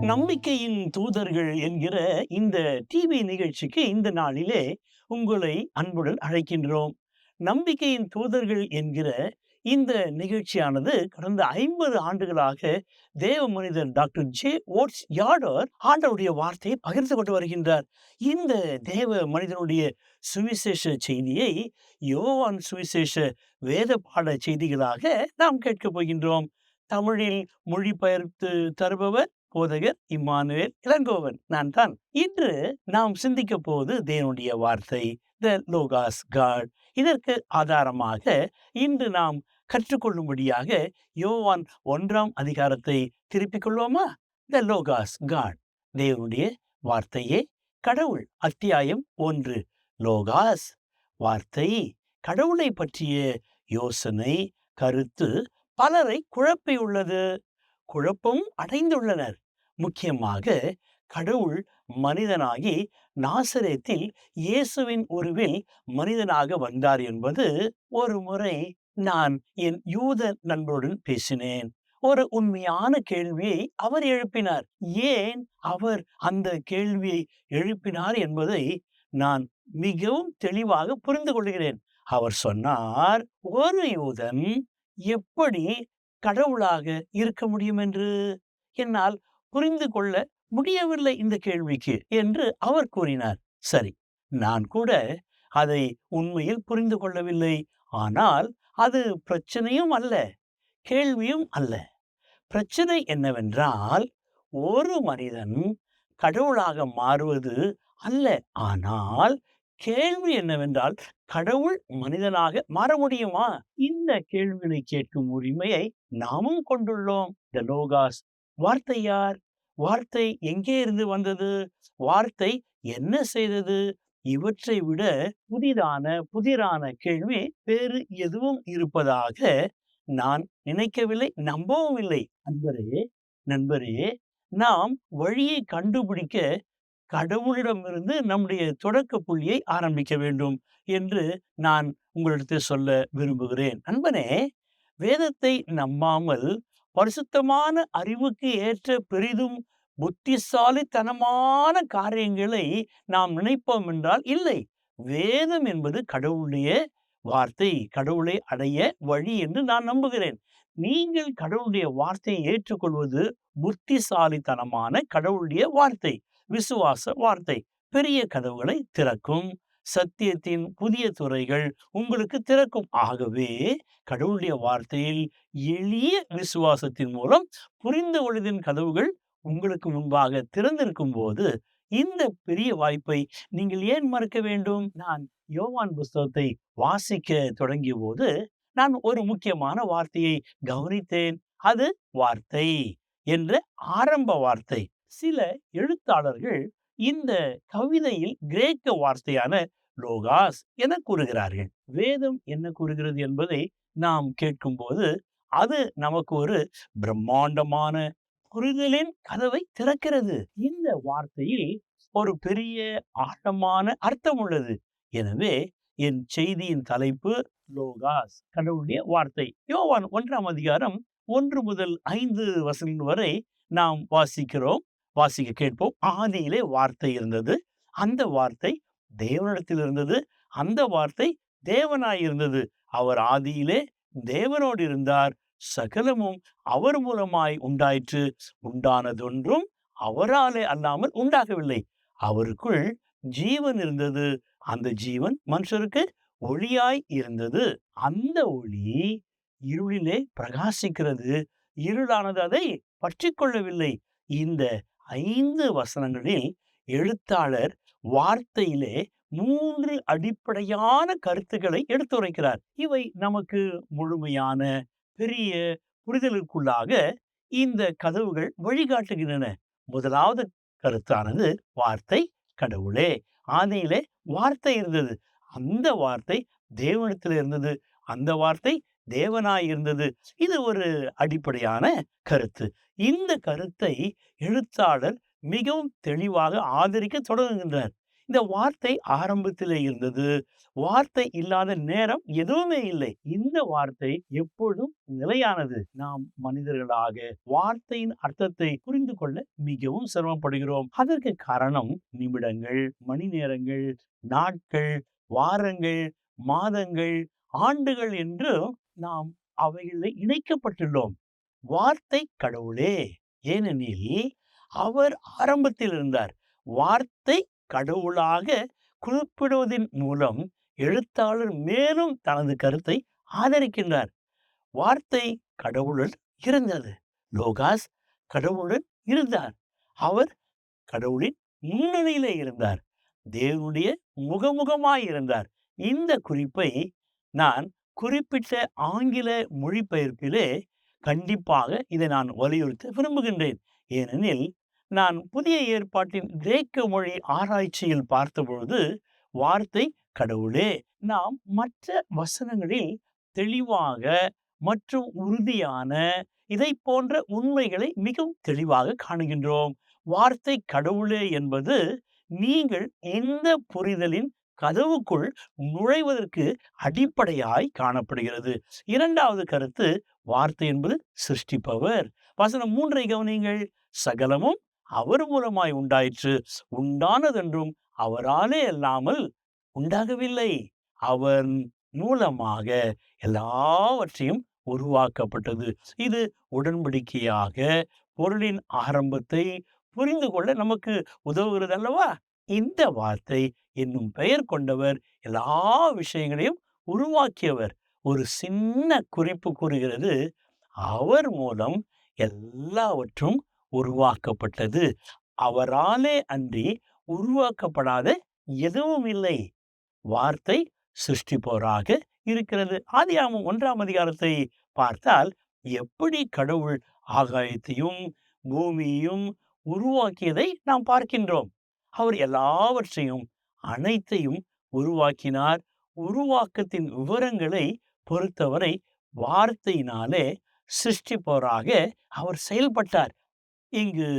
நம்பிக்கையின் தூதர்கள் என்கிற இந்த டிவி நிகழ்ச்சிக்கு இந்த நாளிலே உங்களை அன்புடன் அழைக்கின்றோம். நம்பிக்கையின் தூதர்கள் என்கிற இந்த நிகழ்ச்சியானது கடந்த 50 ஆண்டுகளாக தேவ மனிதர் டாக்டர் ஓட்ஸ் யார்டர் ஆண்டவருடைய வார்த்தையை பகிர்ந்து கொண்டு வருகின்றார். இந்த தேவ மனிதனுடைய சுவிசேஷ செய்தியை யோவான் சுவிசேஷ வேத பாட செய்திகளாக நாம் கேட்கப் போகின்றோம். தமிழில் மொழிபெயர்த்து தருபவர் போதகர் இம்மானுவேல் இளங்கோவன் நான் தான். இன்று நாம் சிந்திக்க போவது தேவனுடைய வார்த்தை, த லோகாஸ் காட். இதற்கு ஆதாரமாக இன்று நாம் கற்றுக்கொள்ளும்படியாக யோவான் 1ஆம் அதிகாரத்தை திருப்பிக் கொள்வோமா? த லோகாஸ் காட், தேவனுடைய வார்த்தையே கடவுள். அத்தியாயம் 1. லோகாஸ், வார்த்தை. கடவுளை பற்றிய யோசனை, கருத்து பலரை குழப்பியுள்ளது. குழப்பம் அடைந்துள்ளனர். முக்கியமாக கடவுள் மனிதனாகி நாசரேத்தில் இயேசுவின் உருவில் மனிதனாக வந்தார் என்பது. ஒரு முறை நான் என் யூத நண்பருடன் பேசினேன். ஒரு உண்மையான கேள்வியை அவர் எழுப்பினார். ஏன் அவர் அந்த கேள்வியை எழுப்பினார் என்பதை நான் மிகவும் தெளிவாக புரிந்து கொள்கிறேன். அவர் சொன்னார், ஒரு யூதன் எப்படி கடவுளாக இருக்க முடியும் என்று என்னால் புரிந்து கொள்ள முடியவில்லை இந்த கேள்விக்கு என்று அவர் கூறினார். சரி, நான் கூட அதை உண்மையில் புரிந்து கொள்ளவில்லை. ஆனால் அது பிரச்சனையும் அல்ல, கேள்வியும் அல்ல. பிரச்சனை என்னவென்றால், ஒரு மனிதன் கடவுளாக மாறுவது அல்ல. ஆனால் கேள்வி என்னவென்றால், கடவுள் மனிதனாக மாற முடியுமா? இந்த கேள்விகளை கேட்கும் உரிமையை நாமும் கொண்டுள்ளோம். த லோகாஸ், வார்த்தை யார்? வார்த்தை எங்கே இருந்து வந்தது? வார்த்தை என்ன செய்தது? இவற்றை விட புதிரான கேள்வி வேறு எதுவும் இருப்பதாக நான் நினைக்கவில்லை, நம்பவும் இல்லை. நண்பரே, நாம் வழியை கண்டுபிடிக்க கடவுளிடமிருந்து நம்முடைய தொடக்க புள்ளியை ஆரம்பிக்க வேண்டும் என்று நான் உங்களிடத்தில் சொல்ல விரும்புகிறேன். நண்பனே, வேதத்தை நம்பாமல் பரிசுத்தமான அறிவுக்கு ஏற்ற பெரிதும் புத்திசாலித்தனமான காரியங்களை நாம் நினைப்போம் என்றால் இல்லை. வேதம் என்பது கடவுளுடைய வார்த்தை, கடவுளை அடைய வழி என்று நான் நம்புகிறேன். நீங்கள் கடவுளுடைய வார்த்தையை ஏற்றுக்கொள்வது புத்திசாலித்தனமான கடவுளுடைய வார்த்தை, விசுவாச வார்த்தை. பெரிய கதவுகளை திறக்கும். சத்தியத்தின் புதிய துறைகள் உங்களுக்கு திறக்கும். ஆகவே கடவுளுடைய வார்த்தையில் எளிய விசுவாசத்தின் மூலம் புரிந்து கொள்வதின் கதவுகள் உங்களுக்கு முன்பாக திறந்திருக்கும் போது இந்த பெரிய வாய்ப்பை நீங்கள் ஏன் மறக்க வேண்டும்? நான் யோவான் புஸ்தகத்தை வாசிக்க தொடங்கிய போது நான் ஒரு முக்கியமான வார்த்தையை கவனித்தேன். அது வார்த்தை என்ற ஆரம்ப வார்த்தை. சில எழுத்தாளர்கள் இந்த கவிதையில் கிரேக்க வார்த்தையான லோகாஸ் என கூறுகிறார்கள். வேதம் என்ன கூறுகிறது என்பதை நாம் கேட்கும்போது அது நமக்கு ஒரு பிரம்மாண்டமான புரிதலின் கதவை திறக்கிறது. இந்த வார்த்தையில் ஒரு பெரிய ஆழமான அர்த்தம் உள்ளது. எனவே என் செய்தியின் தலைப்பு லோகாஸ், கடவுளுடைய வார்த்தை. யோவான் 1ஆம் அதிகாரம் 1 முதல் 5 வசனங்கள் வரை நாம் வாசிக்க கேட்போம். ஆதியிலே வார்த்தை இருந்தது, அந்த வார்த்தை தேவனிடத்தில் இருந்தது, அந்த வார்த்தை தேவனாய் இருந்தது. அவர் ஆதியிலே தேவனோடு இருந்தார். சகலமும் அவர் மூலமாய் உண்டாயிற்று. உண்டானதொன்றும் அவராலே அல்லாமல் உண்டாகவில்லை. அவருக்குள் ஜீவன் இருந்தது. அந்த ஜீவன் மனுஷருக்கு ஒளியாய் இருந்தது. அந்த ஒளி இருளிலே பிரகாசிக்கிறது. இருளானது அதை பற்றி கொள்ளவில்லை. இந்த 5 வசனங்களில் எழுத்தாளர் வார்த்தையிலே 3 அடிப்படையான கருத்துக்களை எடுத்துரைக்கிறார். இவை நமக்கு முழுமையான பெரிய புரிதலுக்குள்ளாக இந்த கதவுகள் வழிகாட்டுகின்றன. முதலாவது கருத்தானது வார்த்தை கடவுளே. ஆதியிலே வார்த்தை இருந்தது. அந்த வார்த்தை தேவனிடத்தில் இருந்தது. அந்த வார்த்தை தேவனாய் இருந்தது. இது ஒரு அடிப்படையான கருத்து. இந்த கருத்தை எழுத்தாளர் மிகவும் தெளிவாக ஆதரிக்க தொடங்குகின்றார். இந்த வார்த்தை ஆரம்பத்திலே இருந்தது. வார்த்தை இல்லாத நேரம் எதுவுமே இல்லை. இந்த வார்த்தை எப்பொழுதும் நிலையானது. நாம் மனிதர்களாக வார்த்தையின் அர்த்தத்தை புரிந்து கொள்ள மிகவும் சிரமப்படுகிறோம். அதற்கு காரணம் நிமிடங்கள், மணி நேரங்கள், நாட்கள், வாரங்கள், மாதங்கள், ஆண்டுகள் என்று நாம் அவைகளில் இணைக்கப்பட்டுள்ளோம். வார்த்தை கடவுளே. ஏனெனில் அவர் ஆரம்பத்தில் இருந்தார். வார்த்தை கடவுளாக குறிப்பிடுவதன் மூலம் எழுத்தாளர் மேலும் தனது கருத்தை ஆதரிக்கின்றார். வார்த்தை கடவுளுடன் இருந்தது. லோகாஸ் கடவுளுடன் இருந்தார். அவர் கடவுளின் முன்னணியிலே இருந்தார். தேவனுடைய முகமுகமாய் இருந்தார். இந்த குறிப்பை நான் குறிப்பிட்ட ஆங்கில மொழிபெயர்ப்பிலே கண்டிப்பாக இதை நான் வலியுறுத்த விரும்புகின்றேன். ஏனெனில் நான் புதிய ஏற்பாட்டின் கிரேக்க மொழி ஆராய்ச்சியில் பார்த்தபொழுது வார்த்தை கடவுளே நாம் மற்ற வசனங்களில் தெளிவாக மற்றும் உறுதியான இதை போன்ற உண்மைகளை மிகவும் தெளிவாக காணுகின்றோம். வார்த்தை கடவுளே என்பது நீங்கள் இந்த புரிதலின் கதவுக்குள் நுழைவதற்கு அடிப்படையாய் காணப்படுகிறது. இரண்டாவது கருத்து, வார்த்தை என்பது சிருஷ்டிப்பவர். வசனம் 3 கவனியுங்கள். சகலமும் அவர் மூலமாய் உண்டாயிற்று, உண்டானதென்றும் அவராலே அல்லாமல் உண்டாகவில்லை. அவர் மூலமாக எல்லாவற்றையும் உருவாக்கப்பட்டது. இது உடன்படிக்கையாக பொருளின் ஆரம்பத்தை புரிந்து கொள்ள நமக்கு உதவுகிறது அல்லவா? இந்த வார்த்தை என்னும் பெயர் கொண்டவர் எல்லா விஷயங்களையும் உருவாக்கியவர். ஒரு சின்ன குறிப்பு கூறுகிறது, அவர் மூலம் எல்லாவற்றும் உருவாக்கப்பட்டது. அவராலே அன்றி உருவாக்கப்படாத எதுவும் இல்லை. வார்த்தை சிருஷ்டிப்பவராக இருக்கிறது. ஆதியாகமம் 1ஆம் அதிகாரத்தை பார்த்தால் எப்படி கடவுள் ஆகாயத்தையும் பூமியையும் உருவாக்கியதை நாம் பார்க்கின்றோம். அவர் எல்லாவற்றையும் அனைத்தையும் உருவாக்கினார். உருவாக்கத்தின் விவரங்களை பொறுத்தவரை வார்த்தையினாலே சிருஷ்டிப்பவராக அவர் செயல்பட்டார். இங்கு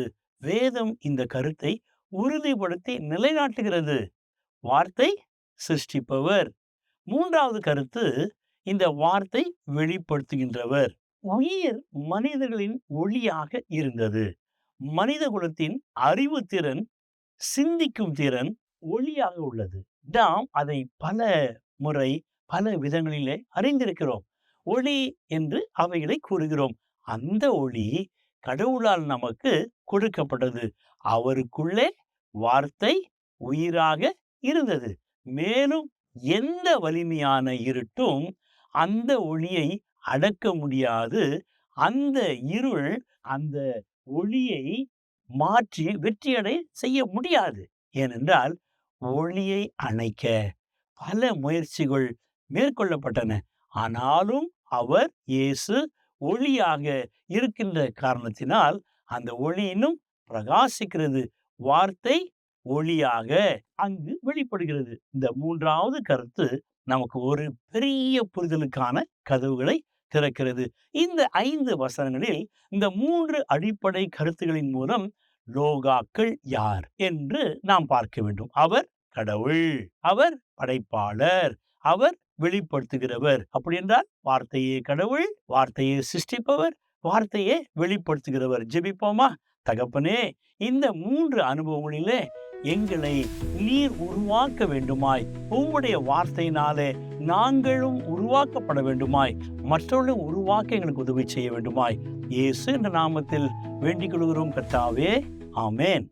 வேதம் இந்த கருத்தை உறுதிப்படுத்தி நிலைநாட்டுகிறது. வார்த்தை சிருஷ்டிப்பவர். 3வது கருத்து, இந்த வார்த்தை வெளிப்படுத்துகின்றவர். உயிர் மனிதர்களின் ஒளியாக இருந்தது. மனித குலத்தின் அறிவு திறன், சிந்திக்கும் திறன் ஒளியாக உள்ளது. நாம் அதை பல முறை பல விதங்களிலே அறிந்திருக்கிறோம். ஒளி என்று அவைகளை கூறுகிறோம். அந்த ஒளி கடவுளால் நமக்கு கொடுக்கப்பட்டது. அவருக்குள்ளே வார்த்தை உயிராக இருந்தது. மேலும் எந்த வலிமையான இருட்டும் அந்த ஒளியை அடக்க முடியாது. அந்த இருள் அந்த ஒளியை மாற்றி வெற்றியடை செய்ய முடியாது. ஏனென்றால் ஒளியை அணைக்க பல முயற்சிகள் மேற்கொள்ளப்பட்டன. ஆனாலும் அவர் இயேசு ஒளியாக இருக்கின்ற காரணத்தினால் அந்த ஒளி இன்னும் பிரகாசிக்கிறது. வார்த்தை ஒளியாக அங்கு வெளிப்படுகிறது. இந்த 3வது கருத்து நமக்கு ஒரு பெரிய புரிதலுக்கான கதவுகளை திறக்கிறது. இந்த 5 வசனங்களில் இந்த 3 அடிப்படை கருத்துகளின் மூலம் லோகாக்கள் யார் என்று நாம் பார்க்க வேண்டும். அவர் கடவுள், அவர் படைப்பாளர், அவர் வெளிப்படுத்துகிறவர். அப்படி என்றால் வார்த்தையே கடவுள், வார்த்தையே சிருஷ்டிப்பவர், வார்த்தையே வெளிப்படுத்துகிறவர். ஜெபிப்போமா? தகப்பனே, இந்த 3 அனுபவங்களிலே எங்களை நீர் உருவாக்க வேண்டுமாய், உம்முடைய வார்த்தையினாலே நாங்களும் உருவாக்கப்பட வேண்டுமாய், மற்றவர்களும் உருவாக்க எங்களுக்கு உதவி செய்ய வேண்டுமாய், இயேசு என்ற நாமத்தில் வேண்டிக் கொள்கிறோம் கர்த்தாவே. ஆமென்.